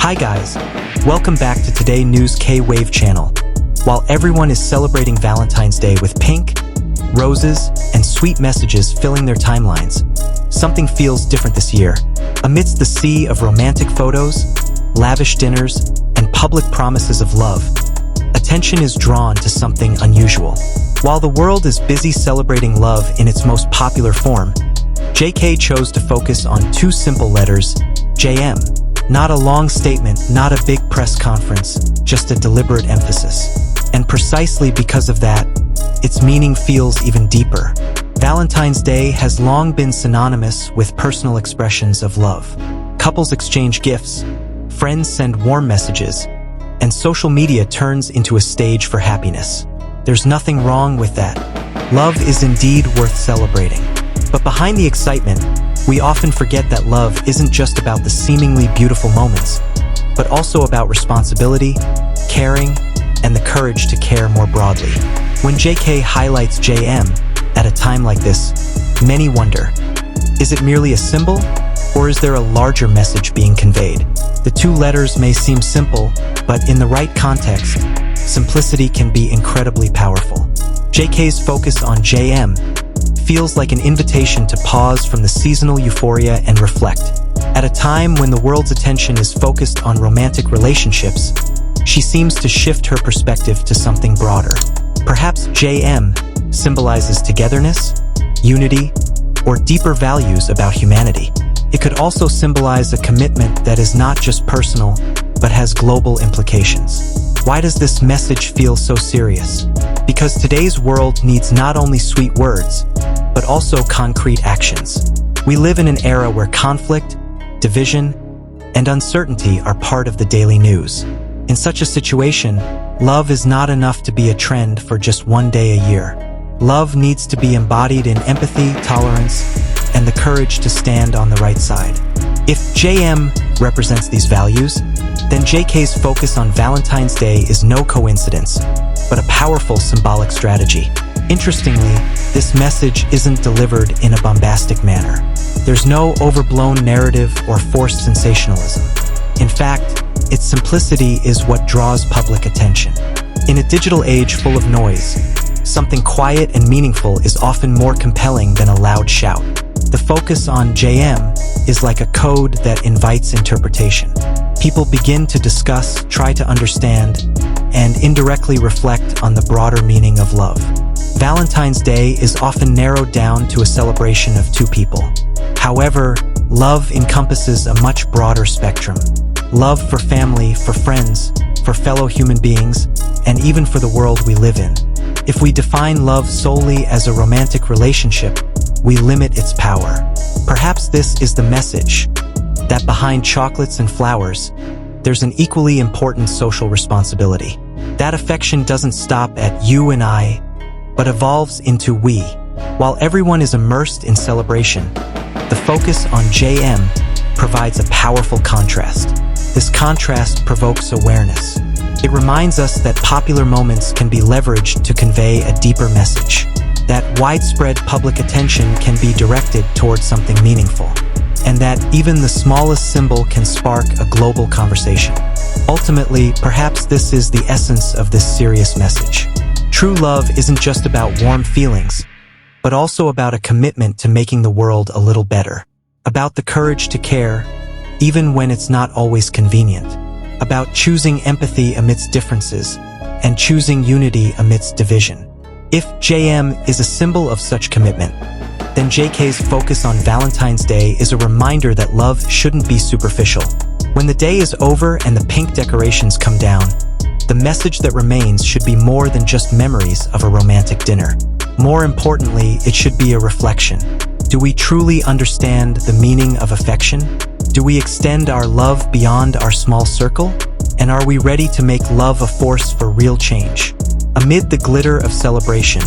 Hi guys, welcome back to Today News K-Wave channel. While everyone is celebrating Valentine's Day with pink, roses, and sweet messages filling their timelines, something feels different this year. Amidst the sea of romantic photos, lavish dinners, and public promises of love, attention is drawn to something unusual. While the world is busy celebrating love in its most popular form, JK chose to focus on two simple letters, JM. Not a long statement, not a big press conference, just a deliberate emphasis. And precisely because of that, its meaning feels even deeper. Valentine's Day has long been synonymous with personal expressions of love. Couples exchange gifts, friends send warm messages, and social media turns into a stage for happiness. There's nothing wrong with that. Love is indeed worth celebrating. But behind the excitement, we often forget that love isn't just about the seemingly beautiful moments, but also about responsibility, caring, and the courage to care more broadly. When JK highlights JM at a time like this, many wonder, is it merely a symbol, or is there a larger message being conveyed? The two letters may seem simple, but in the right context, simplicity can be incredibly powerful. JK's focus on JM feels like an invitation to pause from the seasonal euphoria and reflect. At a time when the world's attention is focused on romantic relationships, she seems to shift her perspective to something broader. Perhaps JM symbolizes togetherness, unity, or deeper values about humanity. It could also symbolize a commitment that is not just personal, but has global implications. Why does this message feel so serious? Because today's world needs not only sweet words, but also concrete actions. We live in an era where conflict, division, and uncertainty are part of the daily news. In such a situation, love is not enough to be a trend for just one day a year. Love needs to be embodied in empathy, tolerance, and the courage to stand on the right side. If JM represents these values, then JK's focus on Valentine's Day is no coincidence, but a powerful symbolic strategy. Interestingly, this message isn't delivered in a bombastic manner. There's no overblown narrative or forced sensationalism. In fact, its simplicity is what draws public attention. In a digital age full of noise, something quiet and meaningful is often more compelling than a loud shout. The focus on JM is like a code that invites interpretation. People begin to discuss, try to understand, and indirectly reflect on the broader meaning of love. Valentine's Day is often narrowed down to a celebration of two people. However, love encompasses a much broader spectrum. Love for family, for friends, for fellow human beings, and even for the world we live in. If we define love solely as a romantic relationship, we limit its power. Perhaps this is the message, that behind chocolates and flowers, there's an equally important social responsibility. That affection doesn't stop at you and I, but evolves into we. While everyone is immersed in celebration, the focus on JM provides a powerful contrast. This contrast provokes awareness. It reminds us that popular moments can be leveraged to convey a deeper message, that widespread public attention can be directed towards something meaningful, and that even the smallest symbol can spark a global conversation. Ultimately, perhaps this is the essence of this serious message. True love isn't just about warm feelings, but also about a commitment to making the world a little better, about the courage to care, even when it's not always convenient, about choosing empathy amidst differences, and choosing unity amidst division. If JM is a symbol of such commitment, then JK's focus on Valentine's Day is a reminder that love shouldn't be superficial. When the day is over and the pink decorations come down, the message that remains should be more than just memories of a romantic dinner. More importantly, it should be a reflection. Do we truly understand the meaning of affection? Do we extend our love beyond our small circle? And are we ready to make love a force for real change? Amid the glitter of celebration,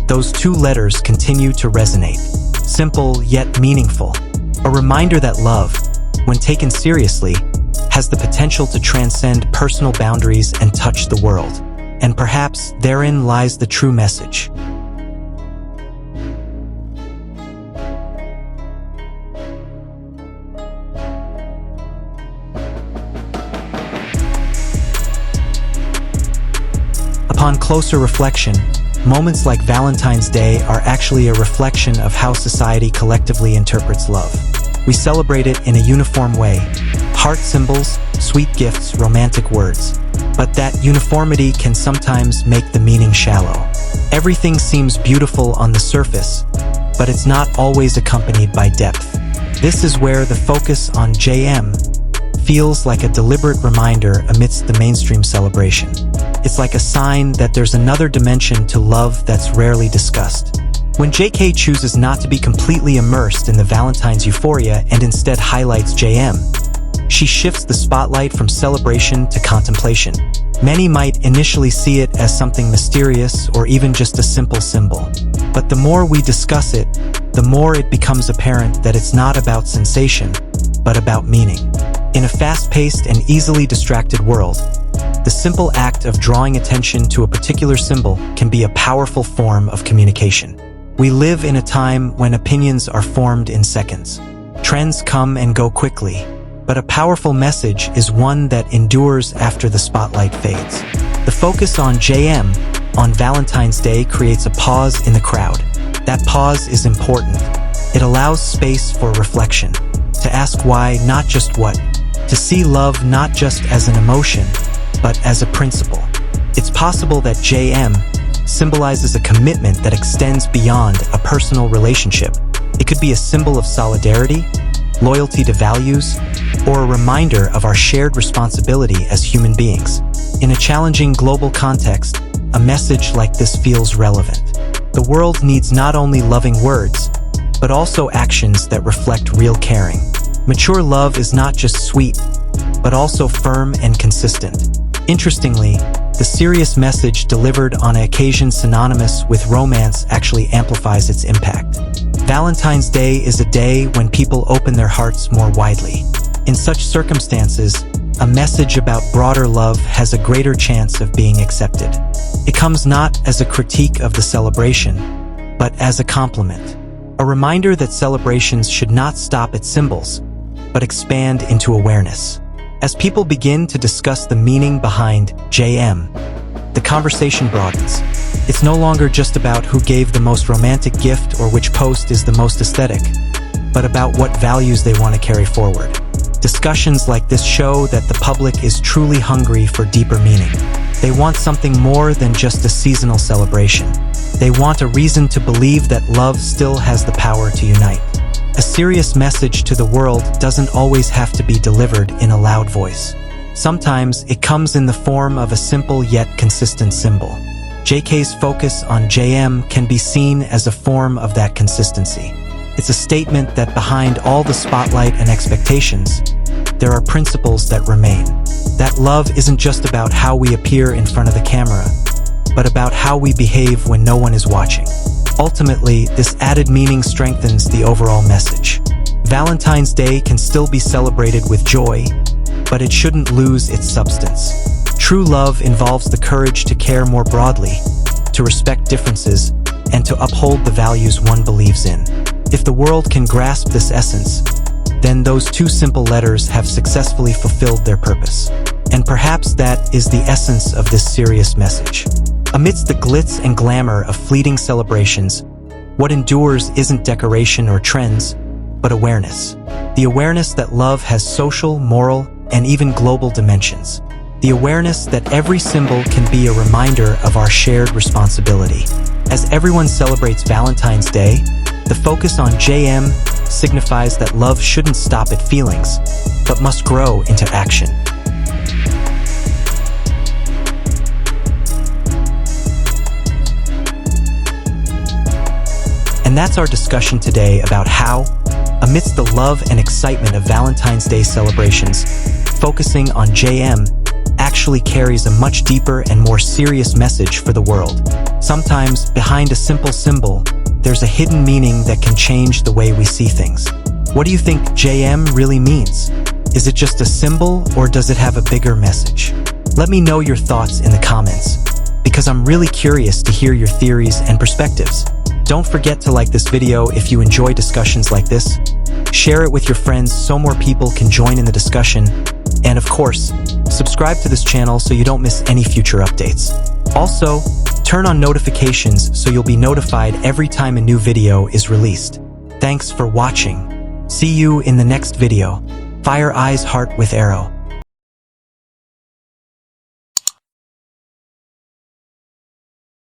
those two letters continue to resonate. Simple yet meaningful. A reminder that love, when taken seriously, has the potential to transcend personal boundaries and touch the world. And perhaps therein lies the true message. Upon closer reflection, moments like Valentine's Day are actually a reflection of how society collectively interprets love. We celebrate it in a uniform way: heart symbols, sweet gifts, romantic words. But that uniformity can sometimes make the meaning shallow. Everything seems beautiful on the surface, but it's not always accompanied by depth. This is where the focus on JM feels like a deliberate reminder amidst the mainstream celebration. It's like a sign that there's another dimension to love that's rarely discussed. When JK chooses not to be completely immersed in the Valentine's euphoria and instead highlights JM, she shifts the spotlight from celebration to contemplation. Many might initially see it as something mysterious or even just a simple symbol. But the more we discuss it, the more it becomes apparent that it's not about sensation, but about meaning. In a fast-paced and easily distracted world, the simple act of drawing attention to a particular symbol can be a powerful form of communication. We live in a time when opinions are formed in seconds. Trends come and go quickly, but a powerful message is one that endures after the spotlight fades. The focus on JM on Valentine's Day creates a pause in the crowd. That pause is important. It allows space for reflection, to ask why, not just what, to see love not just as an emotion, but as a principle. It's possible that JM symbolizes a commitment that extends beyond a personal relationship. It could be a symbol of solidarity, loyalty to values, or a reminder of our shared responsibility as human beings. In a challenging global context, a message like this feels relevant. The world needs not only loving words, but also actions that reflect real caring. Mature love is not just sweet, but also firm and consistent. Interestingly, the serious message delivered on an occasion synonymous with romance actually amplifies its impact. Valentine's Day is a day when people open their hearts more widely. In such circumstances, a message about broader love has a greater chance of being accepted. It comes not as a critique of the celebration, but as a compliment. A reminder that celebrations should not stop at symbols, but expand into awareness. As people begin to discuss the meaning behind JM, the conversation broadens. It's no longer just about who gave the most romantic gift or which post is the most aesthetic, but about what values they want to carry forward. Discussions like this show that the public is truly hungry for deeper meaning. They want something more than just a seasonal celebration. They want a reason to believe that love still has the power to unite. A serious message to the world doesn't always have to be delivered in a loud voice. Sometimes it comes in the form of a simple yet consistent symbol. JK's focus on JM can be seen as a form of that consistency. It's a statement that behind all the spotlight and expectations, there are principles that remain. That love isn't just about how we appear in front of the camera, but about how we behave when no one is watching. Ultimately, this added meaning strengthens the overall message. Valentine's Day can still be celebrated with joy, but it shouldn't lose its substance. True love involves the courage to care more broadly, to respect differences, and to uphold the values one believes in. If the world can grasp this essence, then those two simple letters have successfully fulfilled their purpose. And perhaps that is the essence of this serious message. Amidst the glitz and glamour of fleeting celebrations, what endures isn't decoration or trends, but awareness. The awareness that love has social, moral, and even global dimensions. The awareness that every symbol can be a reminder of our shared responsibility. As everyone celebrates Valentine's Day, the focus on JM signifies that love shouldn't stop at feelings, but must grow into action. And that's our discussion today about how, amidst the love and excitement of Valentine's Day celebrations, focusing on JM actually carries a much deeper and more serious message for the world. Sometimes, behind a simple symbol, there's a hidden meaning that can change the way we see things. What do you think JM really means? Is it just a symbol, or does it have a bigger message? Let me know your thoughts in the comments, because I'm really curious to hear your theories and perspectives. Don't forget to like this video if you enjoy discussions like this. Share it with your friends so more people can join in the discussion. And of course, subscribe to this channel so you don't miss any future updates. Also, turn on notifications so you'll be notified every time a new video is released. Thanks for watching. See you in the next video. Fire eyes heart with arrow.